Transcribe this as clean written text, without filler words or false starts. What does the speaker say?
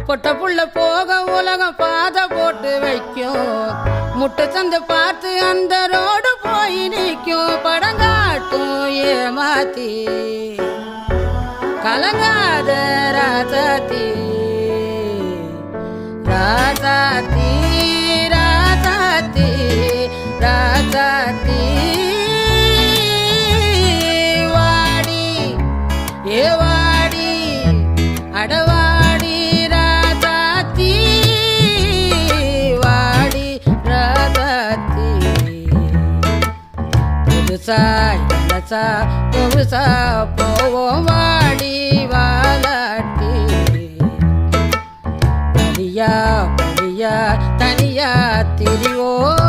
பொட்ட புள்ள போக உலகம் பாதை போட்டு வைக்கும். முட்டை சந்து பார்த்து அந்த ரோடு போய் நிற்கும். படங்காட்டும் ஏமாத்தி கலங்காத ராசாத்தி ராசாத்தி ராசாத்தி ராசாத்தி வாடி ஏ வாடி அடவாடி ராசாத்தி வாடி ராசாத்தி புதுசா இளசா புதுசா போவோம் வாடி வாலாட்டி தனியா தனியா திரிவோம்.